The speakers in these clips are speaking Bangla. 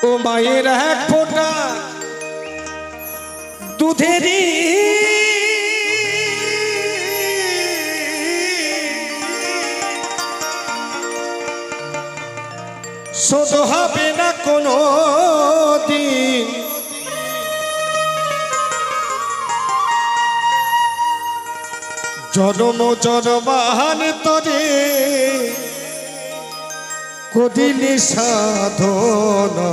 ও মায়ের এক ফোঁটা দুধেরই শোধ হবে না কোনো দিন। জনম জনমান তরে করিলি সাধনা,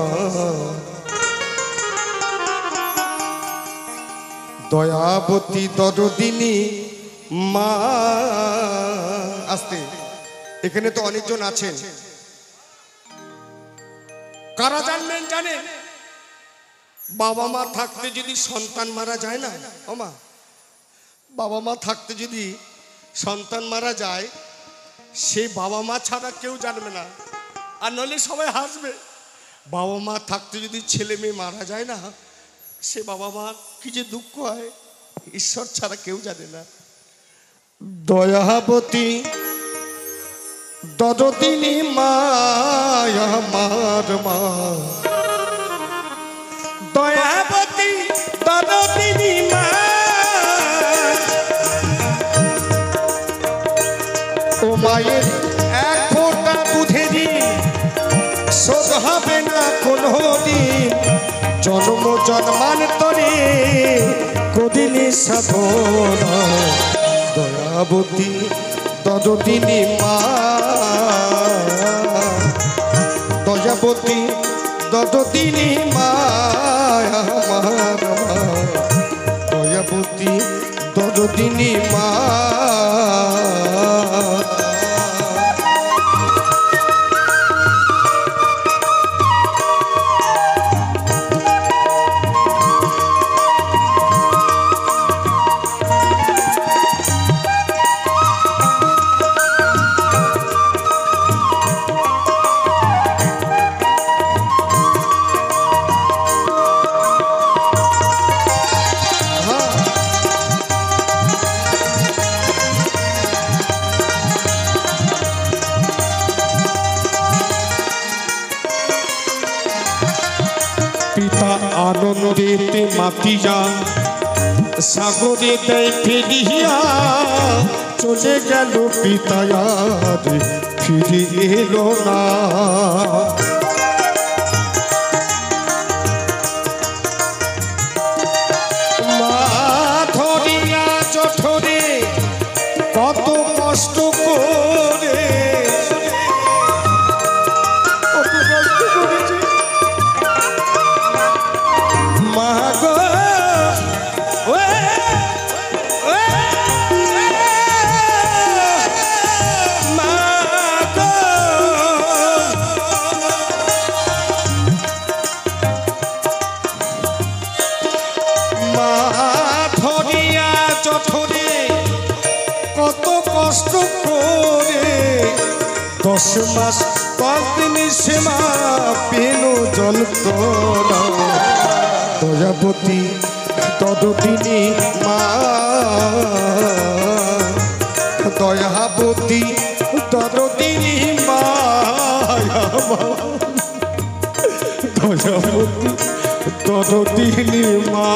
দয়াবতী দরদিনী মা। আস্তে, এখানে তো অনেকজন আছেন, কারা জানবেন জানেন? বাবা মা থাকতে যদি সন্তান মারা যায় না, ও মা, বাবা মা থাকতে যদি সন্তান মারা যায়, সেই বাবা মা ছাড়া কেউ জানবে না। আর নইলে সবাই হাসবে। বাবা মা থাকতে যদি ছেলে মেয়ে মারা যায় না, সে বাবা মা কি যে দুঃখ হয়, ঈশ্বর ছাড়া কেউ জানে না। দয়াবতী দরদিনী মা আমার মা, দয়াবতী দরদিনী মা। ও মায়ের এক ফোঁটা দুধেরই শোধ হবে না কোনো দিন। জন্ম জন্মান্তরে করিলি সাধনা, দয়াবতী দরদিনী মা, দয়াবতী দরদিনী মা আমার মা, দয়াবতী দরদিনী মা। পিতা আনন্দেতে মাতিয়া সাগরেতে ফিরিয়া চলে গেল, পিতা আর ফিরে এলো না। মা ধরিয়া জঠরে কত কষ্ট করে, কত কষ্ট করে 10 মাস 5 দিন সেবা পেল যন্ত্রণা। দয়াবতী দরদিনী মা, দয়াবতী দরদিনী মা, দয়াবতী দরদিনী মা।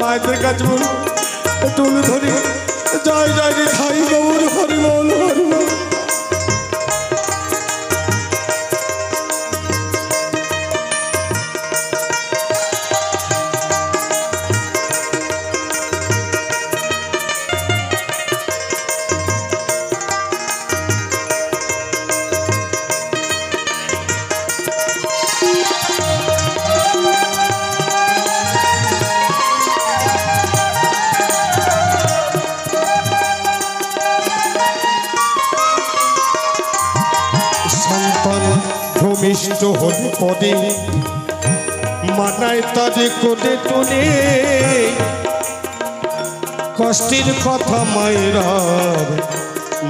মায়েদের কাছে তুলে ধরি, জয় জয় রে ঠাই গৌর হরি বল হরি বল। ভূমিষ্ঠ হরি পদে মানায় তারে কোলে তোলে, কষ্টের কথা মায়েরার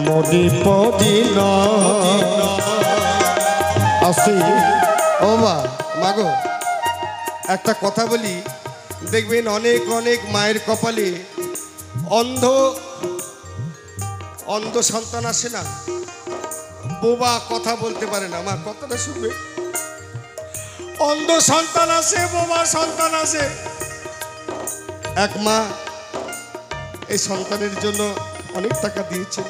মনে পদে না আসে। ও মা, মাগো একটা কথা বলি, দেখবেন অনেক অনেক মায়ের কপালে অন্ধ অন্ধ সন্তান আসে না, বোবা, কথা বলতে পারে না। মা কথাটা শুনবে, অন্ধ সন্তান আছে, বোবা সন্তান আছে। এক মা এই সন্তানের জন্য অনেক টাকা দিয়েছে।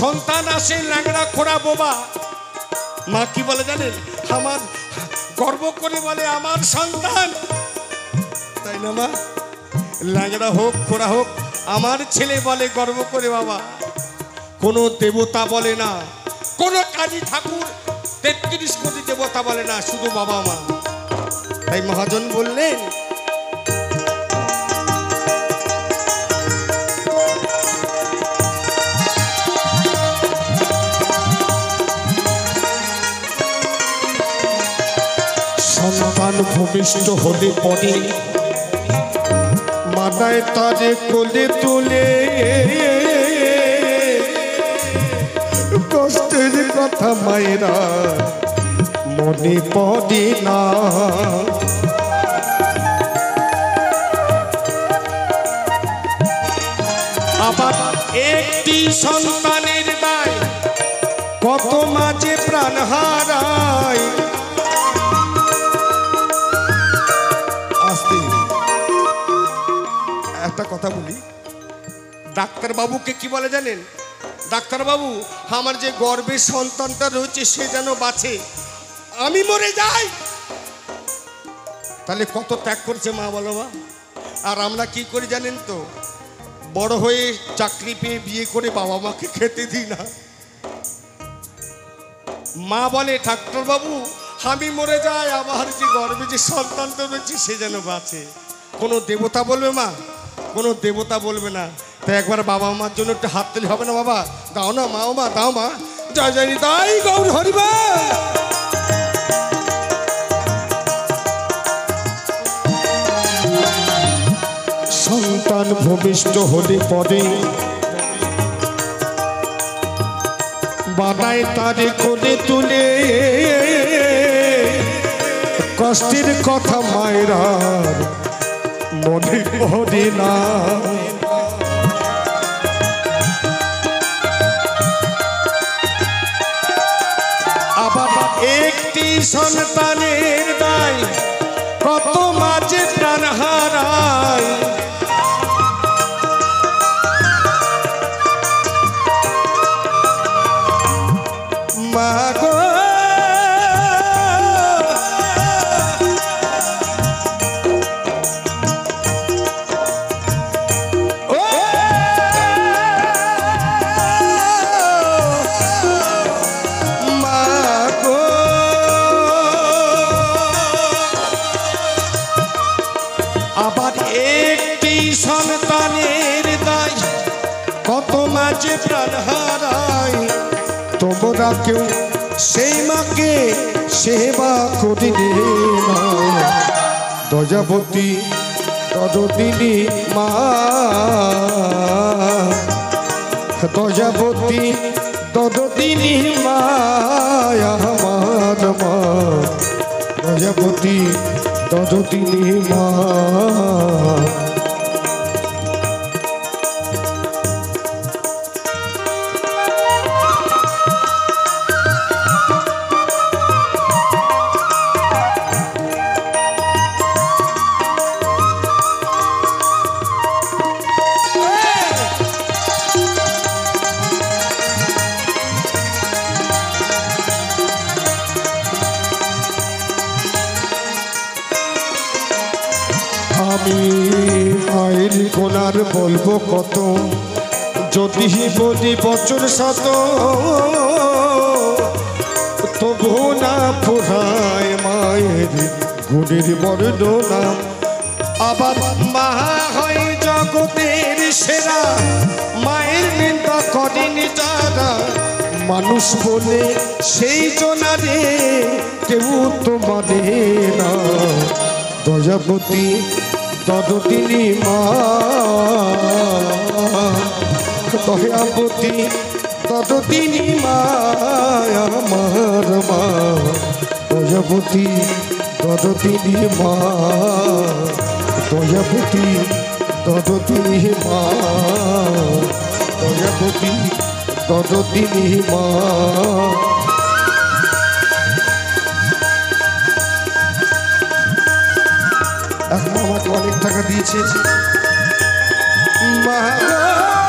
সন্তান আসে ল্যাংড়া খোড়া বোবা, মা কি বলে জানেন? আমার গর্ব করে বলে আমার সন্তান, তাই না মা? ল্যাংড়া হোক খোড়া হোক আমার ছেলে বলে গর্ব করে বাবা। কোনো দেবতা বলে না, কোনো কাজী ঠাকুর ৩৩ কোটি দেবতা বলে না, শুধু বাবা মা। তাই মহাজন বললেন সন্তান ভূমিষ্ঠ হলে পরে মাথায় তারে কোলে তুলে কষ্টের কথা মায়েরা মনে পড়ে না। আবার একটি সন্তানের দায় কত মাঝে প্রাণ হারায়। একটা কথা বলি, ডাক্তার বাবুকে কি বলে জানেন? ডাক্তার বাবু আমার যে গর্ভের সন্তানটা রয়েছে সে যেন বাঁচে, আমি মরে যাই। তাহলে কত ত্যাগ করছে মা, বলো মা। আর আমরা কি করি জানেন তো? বড় হয়ে চাকরি পেয়ে বিয়ে করে বাবা মাকে খেতে দিই না। মা বলে ডাক্তার বাবু আমি মরে যাই, আমার যে গর্ভে যে সন্তানটা রয়েছে সে যেন বাঁচে। কোনো দেবতা বলবে মা? কোনো দেবতা বলবে না। তাই একবার বাবা মার জন্য একটু হাত তুলে হবে না? বাবা দাও না, মা ও মা দাও মা। জয় জয় তাই গৌর হরিবা। সন্তান ভূমিষ্ঠ হলে পরে বাবাই তারে কোলে তুলে কষ্টের কথা মায়েরা মনে পড়ে না। আবার একটি সন্তানের দায় কত মাঝে প্রাণ হারায়। মা গো সন্তানের দায় কত মাঝে প্রাণ হারায়। তোমরা কেউ সেই মাকে সেবা করিলে না। দয়াবতী ততদিনী মা, দয়াবতী ততদিনী মা আমার মা, দয়াবতী ততদিনী মা। আমি মায়ের গোনার বলবো কত, যদি বলি বছর শত তবু না পুরায় মায়ের গুণের বর্ণনা। আবার মা হয় জগতের সেরা, মায়ের নিন্দা করেনি যারা। মানুষ বলে সেই জনারে কেউ তো মানে না। দয়াবতী ততদিনী মা, দয়াবতী ততদিনী মা আমার মা, দয়াবতী ততদিনী মা, দয়াবতী ততদিনী মা, দয়াবতী ততদিনী মা। আমাকে অনেক টাকা দিয়েছে। মা গো